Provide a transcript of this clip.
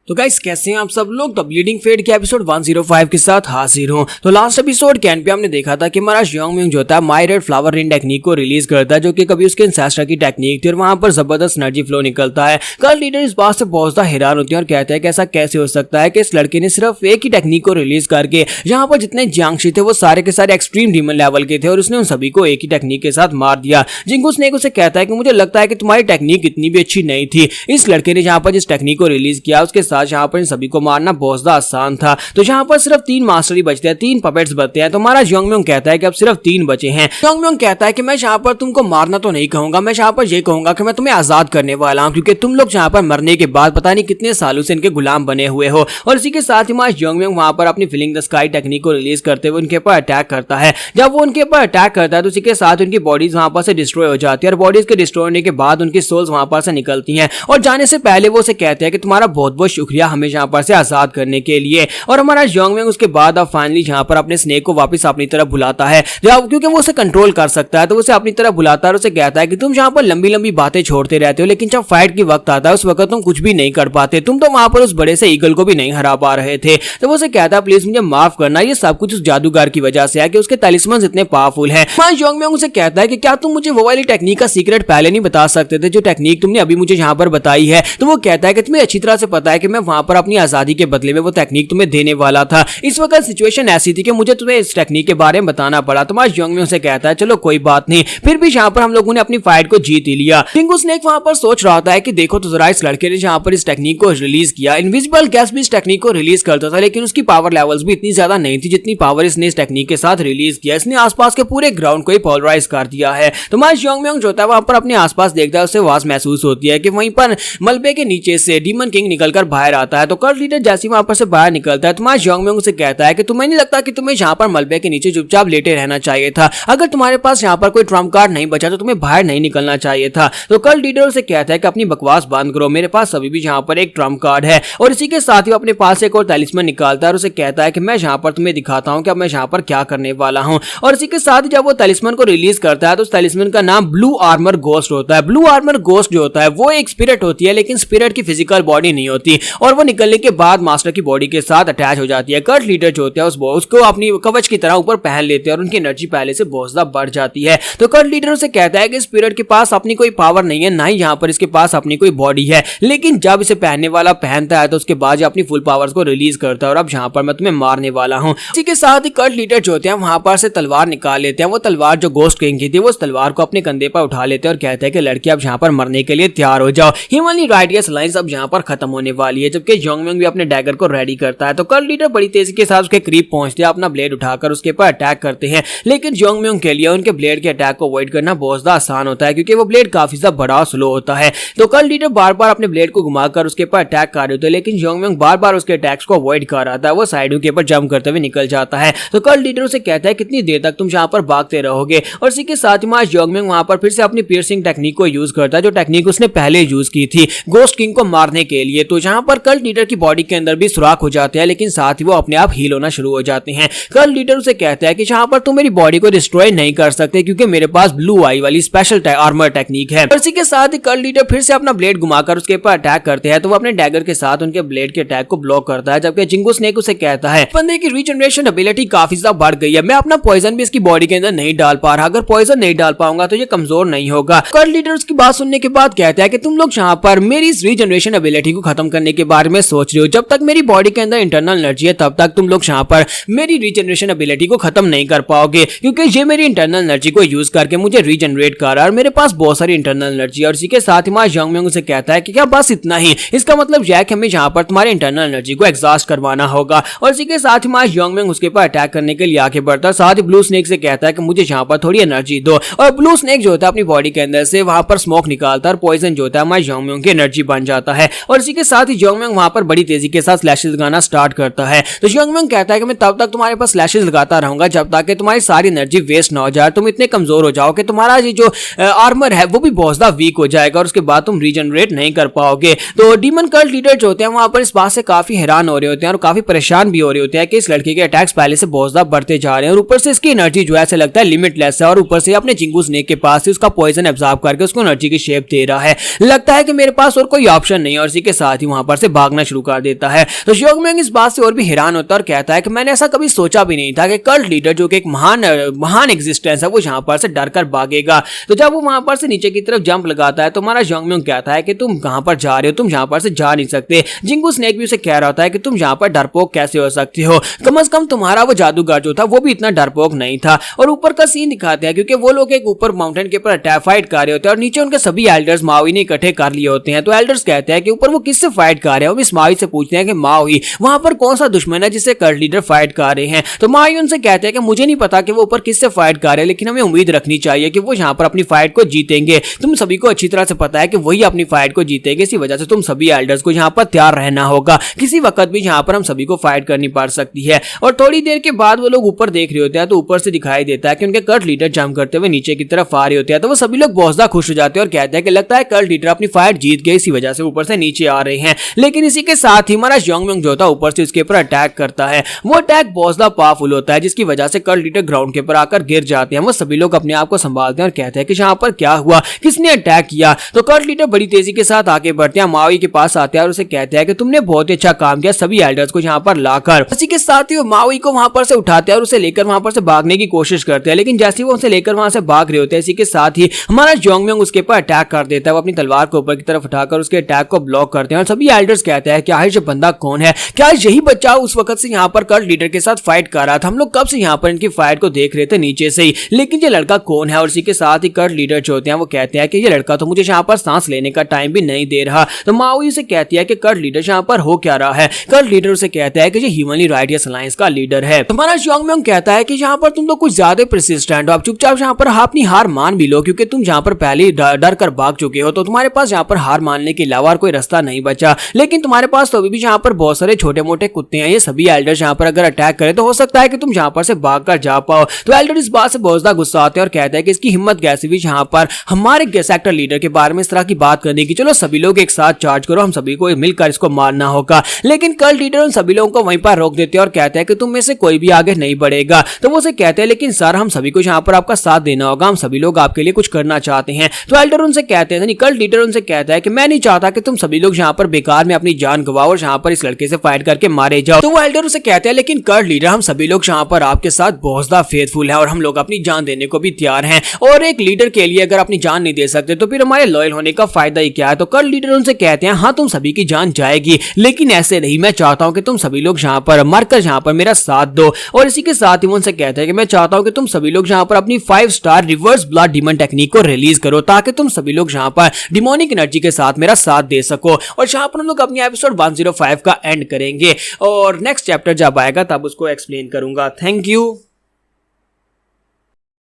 तो गाइस कैसे हैं आप सब लोग। तो ब्लीडिंग फेट के एपिसोड 105 के साथ हाजिर हूं। तो लास्ट एपिसोड के एंड पे हमने देखा था कि हमारा जियोंग म्यूंग जो था माई रेड फ्लावर रेन टेक्निक को रिलीज करता है, जो कि कभी उसके इंसेस्टर की टेक्निक थी और वहां पर जबरदस्त एनर्जी फ्लो निकलता है। कल लीडर इस बात से बहुत ज्यादा हैरान होती है और कहते हैं कि ऐसा कैसे हो सकता है कि इस लड़के ने सिर्फ एक ही टेक्निक को रिलीज करके यहाँ पर जितने जियांगशी थे वो सारे के सारे एक्सट्रीम डीमन लेवल के थे और उसने उन सभी को एक ही टेक्निक के साथ मार दिया। जिंगू स्नेक उसे कहता है कि मुझे लगता है कि तुम्हारी टेक्निक इतनी भी अच्छी नहीं थी। इस लड़के ने जहाँ पर जिस टेक्निक को रिलीज किया उसके साथ यहाँ पर इन सभी को मारना बहुत ज्यादा आसान था। तो यहाँ पर सिर्फ 3 मास्टर ही बचते हैं, 3 पपेट्स बचते हैं। तो हमारा जियोंग म्यूंग कहता है कि अब सिर्फ 3 बचे हैं। जियोंग म्यूंग कहता है कि मैं यहाँ पर तुमको मारना तो नहीं कहूंगा, मैं यहाँ पर ये कहूंगा कि मैं तुम्हें आजाद करने वाला हूँ, क्योंकि तुम लोग यहाँ पर मरने के बाद पता नहीं कितने सालों से इनके गुलाम बने हुए हो। और इसी के साथ ही हमारा जियोंग म्यूंग वहां पर अपनी फीलिंग द स्काई टेक्निक को रिलीज करते हुए उनके ऊपर अटैक करता है। जब वो उनके ऊपर अटैक करता है तो उसी के साथ उनकी बॉडीज वहां पर से डिस्ट्रॉय हो जाती है और बॉडीज के डिस्ट्रॉय होने के बाद उनकी सोल्स वहां पर से निकलती हैं और जाने से पहले वो उसे कहते हैं कि तुम्हारा बहुत बहुत शुक्रिया हमें यहाँ पर से आजाद करने के लिए। और हमारा जियोंग म्यूंग उसके बाद अब फाइनली यहाँ पर अपने स्नेक को वापस अपनी तरफ बुलाता है, जब क्योंकि वो उसे कंट्रोल कर सकता है तो उसे अपनी तरफ बुलाता है और उसे कहता है कि तुम यहाँ पर लंबी लंबी बातें छोड़ते रहते हो, लेकिन जब फाइट की वक्त आता है उस वक्त तुम कुछ भी नहीं कर पाते। तुम तो वहां पर उस बड़े से ईगल को भी नहीं हरा पा रहे थे। तो वो उसे कहता है प्लीज मुझे माफ करना, ये सब कुछ उस जादूगर की वजह से है कि उसके तलिस्मन इतने पावरफुल हैं। जियोंग म्यूंग उसे कहता है कि क्या तुम मुझे वो वाली टेक्निक का सीक्रेट पहले नहीं बता सकते थे जो टेक्निक तुमने अभी मुझे यहाँ पर बताई है। तो वो कहता है कि तुम्हें अच्छी तरह से पता है कि मैं वहां पर अपनी आजादी के बदले में वो टेक्निक तुम्हें देने वाला था। इस वक्त सिचुएशन ऐसी थी कि मुझे तुम्हें इस टेक्निक के बारे में बताना पड़ा। तो जियोंग म्यूंग से कहता है चलो कोई बात नहीं, फिर भी यहाँ पर हम लोगों ने अपनी फाइट को जीत ही लिया। जिंगू स्नेक वहां पर सोच रहा होता है कि देखो तो जरा इस लड़के ने जहाँ पर इस टेक्निक को रिलीज किया, इनविजिबल गैस भी इस टेक्निक को रिलीज करता था, लेकिन उसकी पावर लेवल्स भी इतनी ज्यादा नहीं थी जितनी पावर इसने इस टेक्निक के साथ रिलीज किया। इसने आसपास के पूरे ग्राउंड को ही पोलराइज कर दिया है। तो जियोंग म्यूंग जो होता है वहां पर अपने आसपास देखता है, उसे आवाज महसूस होती है कि वहीं पर मलबे के नीचे से डीमन किंग निकलकर बाहर आता है। तो कल्ट लीडर जैसे वहां पर से बाहर निकलता है तो जियोंग म्यूंग उसे कहता है कि तुम्हें नहीं लगता कि तुम्हें यहाँ पर मलबे के नीचे चुपचाप लेटे रहना चाहिए था? अगर तुम्हारे पास यहाँ पर कोई ट्रम्प कार्ड नहीं बचा तो तुम्हें बाहर नहीं निकलना चाहिए था। तो कल्ट लीडर उसे कहता है कि अपनी बकवास बंद करो, मेरे पास अभी भी यहाँ पर एक ट्रम्प कार्ड है। और इसी के साथ ही अपने पास एक और तलिस्मन निकालता है और उसे कहता है कि मैं यहाँ पर तुम्हें दिखाता हूँ कि अब मैं यहाँ पर क्या करने वाला हूँ। और इसी के साथ ही जब वो तलिस्मन को रिलीज करता है तो उस तलिस्मन का नाम ब्लू आर्मर गोस्ट होता है। ब्लू आर्मर गोस्ट जो होता है वो एक स्पिरिट होती है, लेकिन स्पिरिट की फिजिकल बॉडी नहीं होती और वो निकलने के बाद मास्टर की बॉडी के साथ अटैच हो जाती है। कल्ट लीडर जो होता है उसको अपनी कवच की तरह ऊपर पहन लेते हैं और उनकी एनर्जी पहले से बहुत ज्यादा बढ़ जाती है। तो कल्ट लीडर उसे कहता है कि स्पिरिट के पास अपनी कोई पावर नहीं है, ना ही यहाँ पर इसके पास अपनी कोई बॉडी है, लेकिन जब इसे पहनने वाला पहनता है तो उसके बाद अपनी फुल पावर्स को रिलीज करता है और अब यहाँ पर मैं तुम्हें मारने वाला हूँ। इसी के साथ ही कल्ट लीडर जो होते हैं वहां पर से तलवार निकाल लेते हैं। वो तलवार जो गोस्ट किंग की थी वो उस तलवार को अपने कंधे पर उठा लेते हैं और कहते हैं कि लड़की अब यहाँ पर मरने के लिए तैयार हो जाओ, हिमालय राइडियस लाइंस अब यहाँ पर खत्म होने वाली है। जबकि जियोंग म्यूंग भी अपने डैगर को रेडी करता है। तो कल्ट लीडर बड़ी तेजी के साथ उसके करीब पहुंचते हैं, अपना ब्लेड उठाकर उसके ऊपर अटैक करते हैं, लेकिन जियोंग म्यूंग के लिए उनके ब्लेड के अटैक को अवॉइड करना बहुत ज्यादा आसान होता है क्योंकि वो ब्लेड काफी ज्यादा बड़ा और स्लो होता है। तो कल्ट लीडर बार बार अपने ब्लेड को घुमाकर उसके ऊपर अटैक कर रहे होते हैं, लेकिन जियोंग म्यूंग बार बार उसके अटैक्स को अवॉइड कर रहा था। वो साइडों के ऊपर जंप करते हुए निकल जाता है। तो कल्ट लीडर उसे कहता है कितनी देर तक तुम यहाँ पर भागते रहोगे। और इसी के साथ ही जियोंग म्यूंग वहां पर फिर से अपनी पियर्सिंग टेक्निक को यूज करता है, जो टेक्निक उसने पहले यूज की थी गोस्ट किंग को मारने के लिए। तो यहाँ पर कल्ट लीडर की बॉडी के अंदर भी सुराख हो जाते हैं, लेकिन साथ ही वो अपने आप हील होना शुरू हो जाते हैं। कल्ट लीडर उसे कहता है कि यहाँ पर तुम मेरी बॉडी को डिस्ट्रॉय नहीं कर सकते क्योंकि मेरे पास ब्लू आई वाली स्पेशल आर्मर टेक्निक है। इसी के साथ ही कल्ट लीडर फिर से अपना ब्लेड घुमाकर उसके ऊपर अटैक करते हैं। तो वो अपने डैगर के साथ उनके ब्लेड के अटैक को ब्लॉक करता है, जबकि जिंगू स्नेक उसे कहता है बंदे की रीजनरेशन एबिलिटी काफी ज्यादा बढ़ गई है, मैं अपना पॉइजन भी इसकी बॉडी के अंदर नहीं डाल पा रहा, अगर पॉइजन नहीं डाल पाऊंगा तो ये कमजोर नहीं होगा। कल्ट लीडर उसकी बात सुनने के बाद कहता है कि तुम लोग यहाँ पर मेरी इस रीजनरेशन एबिलिटी को खत्म करने के बारे में सोच रहे हो, जब तक मेरी बॉडी के अंदर इंटरनल एनर्जी है तब तक तुम लोग यहाँ पर मेरी रीजनरेशन एबिलिटी को खत्म नहीं कर पाओगे, क्योंकि ये मेरी इंटरनल एनर्जी को यूज करके मुझे रीजनरेट कर रहा है और मेरे पास बहुत सारी इंटरनल एनर्जी है। और इसी के साथ ही जियोंग म्यूंग उसे कहता है कि क्या बस इतना ही? इसका मतलब यह है कि हमें यहाँ पर तुम्हारे इंटरनल एनर्जी को एग्जॉस्ट करवाना होगा। और इसी के साथ ही जियोंग म्यूंग उसके ऊपर अटैक करने के लिए आगे बढ़ता है। साथ ही ब्लू स्नेक से कहता है कि मुझे यहाँ पर थोड़ी एनर्जी दो। और ब्लू स्नेक जो होता है अपनी बॉडी के अंदर से वहां पर स्मोक निकालता है और पॉइजन जो होता है जियोंग म्यूंग की एनर्जी बन जाता है। और इसी के साथ ही जियोंग म्यूंग वहां पर बड़ी तेजी के साथ स्लैशेस लगाना स्टार्ट करता है। तो जियोंग म्यूंग कहता है कि मैं तब तक तुम्हारे पास स्लैशेस लगाता रहूंगा जब तक कि तुम्हारी सारी एनर्जी वेस्ट ना हो जाए, तुम इतने कमजोर हो जाओ कि तुम्हारा ये जो आर्मर है वो भी बहुत ज्यादा वीक हो जाएगा और उसके बाद तुम रीजनरेट नहीं कर पाओगे। तो डीमन कल्ट लीडर जो होते हैं वहां पर इस बात से काफी हैरान हो रहे होते हैं और काफी परेशान भी हो रहे होते हैं कि इस लड़के के अटैक्स पहले से बहुत ज्यादा बढ़ते जा रहे हैं और ऊपर से इसकी एनर्जी जो है ऐसा लगता है लिमिटलेस है और ऊपर से अपने जिंगू स्नेक के पास से उसका पॉइजन एब्जॉर्ब करके उसको एनर्जी की शेप दे रहा है। लगता है कि मेरे पास और कोई ऑप्शन नहीं है। और इसी के साथ ही वहां पर से भागना शुरू कर देता है। तो ज़ोंगमियांग इस बात से और भी हैरान होता है और कहता है कि मैंने ऐसा कभी सोचा भी नहीं था कि कल्ट लीडर जो कि एक महान एग्जिस्टेंस है वो यहाँ पर से डर कर भागेगा। तो जब वो वहां पर से नीचे की तरफ जंप लगाता है तो हमारा ज़ोंगमियांग कहता है कि तुम कहां पर जा रहे हो, तुम यहाँ पर से जा नहीं सकते। जिंगू स्नेक भी उसे कह रहा होता है कि तुम यहाँ पर डरपोक कैसे हो सकते हो, कम से कम तुम्हारा वो जादूगर जो था वो भी इतना डरपोक नहीं था। और ऊपर का सीन दिखाते हैं क्योंकि वो लोग एक ऊपर माउंटेन के ऊपर अटैक फाइट कर रहे होते हैं और नीचे उनके सभी एल्डर्स माओई ने इकट्ठे कर लिए होते हैं। तो एल्डर्स कहते हैं कि ऊपर वो किससे फाइट कर रहे हैं। वो इस माओई से पूछते हैं कि माओई वहां पर कौन सा दुश्मन है जिससे कल्ट लीडर फाइट कर रहे हैं। तो माओई उनसे कहते हैं कि मुझे नहीं पता कि वो ऊपर किससे फाइट कर रहे हैं, लेकिन हमें उम्मीद रखनी चाहिए कि वो यहाँ पर अपनी फाइट को जीतेंगे। तुम सभी को अच्छी तरह से पता है कि वही अपनी फाइट को जीतेंगे, इसी वजह से तुम सभी एल्डर्स को यहाँ पर तैयार रहना होगा। किसी वक्त भी यहाँ पर हम सभी को फाइट करनी पड़ सकती है। और थोड़ी देर के बाद वो लोग ऊपर देख रहे होते हैं तो ऊपर से दिखाई देता है कि उनके कल्ट लीडर जंप करते हुए नीचे की तरफ आ रहे होते हैं। तो वो सभी लोग बहुत ज्यादा खुश हो जाते हैं और कहते हैं कि लगता है कल्ट लीडर अपनी फाइट जीत गए, इसी वजह से ऊपर से नीचे आ रहे हैं। लेकिन इसी के साथ ही हमारा ज़ोंगमियांग जो था ऊपर से उसके ऊपर अटैक करता है। वो अटैक बहुत ज्यादा पावरफुल होता है जिसकी वजह से कल्ट लीडर ग्राउंड के ऊपर आकर गिर जाते हैं। वो सभी लोग अपने आप को संभालते हैं और कहते हैं कि यहाँ पर क्या हुआ, किसने अटैक किया। तो कल्ट लीडर बड़ी तेजी के साथ आगे बढ़ते हैं, माओई के पास आते हैं और उसे कहते हैं कि तुमने बहुत ही अच्छा काम किया सभी एल्डर्स को यहाँ पर लाकर। इसी के साथ ही वो माओई को वहां पर से उठाते हैं और उसे लेकर वहां पर से भागने की कोशिश करते हैं। लेकिन जैसे वो उसे लेकर वहां से भाग रहे होते हैं इसी के साथ ही हमारा ज़ोंगमियांग उसके ऊपर अटैक कर देता है। वो अपनी तलवार को ऊपर की तरफ उठाकर उसके अटैक को ब्लॉक करते हैं और सभी एल्डर्स कहते हैं कि आखिर ये बंदा कौन है, क्या यही बच्चा उस वक्त से यहाँ पर कल्ट लीडर के साथ फाइट कर रहा था। हम लोग कब से यहाँ पर इनकी फाइट को देख रहे थे नीचे से ही, लेकिन ये लड़का कौन है। और इसी के साथ ही कल्ट लीडर जो होते हैं वो कहते हैं कि ये लड़का तो मुझे यहाँ पर सांस लेने का टाइम भी नहीं दे रहा। तो माओई उसे कहती है कि कल्ट लीडर यहाँ पर हो क्या रहा है। कल्ट लीडर उसे कहता है कि ये ह्यूमनली राइटियस अलायंस का लीडर है। तुम्हारा ज़ोंगमियांग कहता है कि यहाँ पर तुम तो कुछ ज्यादा परसिस्टेंट हो, आप चुपचाप यहाँ पर अपनी हार मान भी लो क्योंकि तुम यहाँ पर पहले डर कर भाग चुके हो। तो तुम्हारे पास यहाँ पर हार मानने के अलावा कोई रास्ता नहीं बचा। लेकिन तुम्हारे पास तो अभी भी यहाँ पर बहुत सारे छोटे मोटे कुत्ते हैं, ये सभी एल्डर्स यहाँ पर अगर अटैक करें तो हो सकता है कि तुम यहाँ पर से भाग कर जा पाओ। तो एल्डर इस बात से बहुत ज्यादा गुस्सा आते हैं और कहते हैं कि इसकी हिम्मत कैसे भी यहाँ पर हमारे सेक्टर लीडर के बारे में इस तरह की बात करने की, चलो सभी लोग एक साथ चार्ज करो, हम सभी को मिलकर इसको मारना होगा। लेकिन कल्ट लीडर उन सभी लोगों को वहीं पर रोक देते हैं और कहते हैं कि तुम में से कोई भी आगे नहीं बढ़ेगा। तो वो उसे कहते हैं लेकिन सर हम सभी को यहाँ पर आपका साथ देना होगा, हम सभी लोग आपके लिए कुछ करना चाहते हैं। तो एल्डर उनसे कहते हैं, कल्ट लीडर उनसे कहता है कि मैं नहीं चाहता कि तुम सभी लोग यहाँ पर बेकार में अपनी जान गवाओ और यहाँ पर इस लड़के से फाइट करके मारे जाओ। तो वो एल्डर उसे कहते हैं लेकिन कल्ट लीडर हम सभी लोग यहाँ पर आपके साथ बहुत ज्यादा फेथफुल है और हम लोग अपनी जान देने को भी तैयार हैं। और एक लीडर के लिए अगर अपनी जान नहीं दे सकते तो फिर हमारे लॉयल होने का फायदा ही क्या है। तो कल्ट लीडर उनसे कहते हैं हाँ तुम सभी की जान जाएगी लेकिन ऐसे नहीं, मैं चाहता हूँ कि तुम सभी लोग यहाँ पर मरकर यहाँ पर मेरा साथ दो। और इसी के साथ ही वो उनसे कहते हैं कि मैं चाहता हूँ कि तुम सभी लोग यहाँ पर अपनी 5 star reverse blood demon technique को रिलीज करो ताकि तुम सभी लोग यहाँ पर डिमोनिक एनर्जी के साथ मेरा साथ दे सको। और यहाँ पर हम लोग अपनी एपिसोड 105 का एंड करेंगे और नेक्स्ट चैप्टर जब आएगा तब उसको एक्सप्लेन करूंगा। Thank you.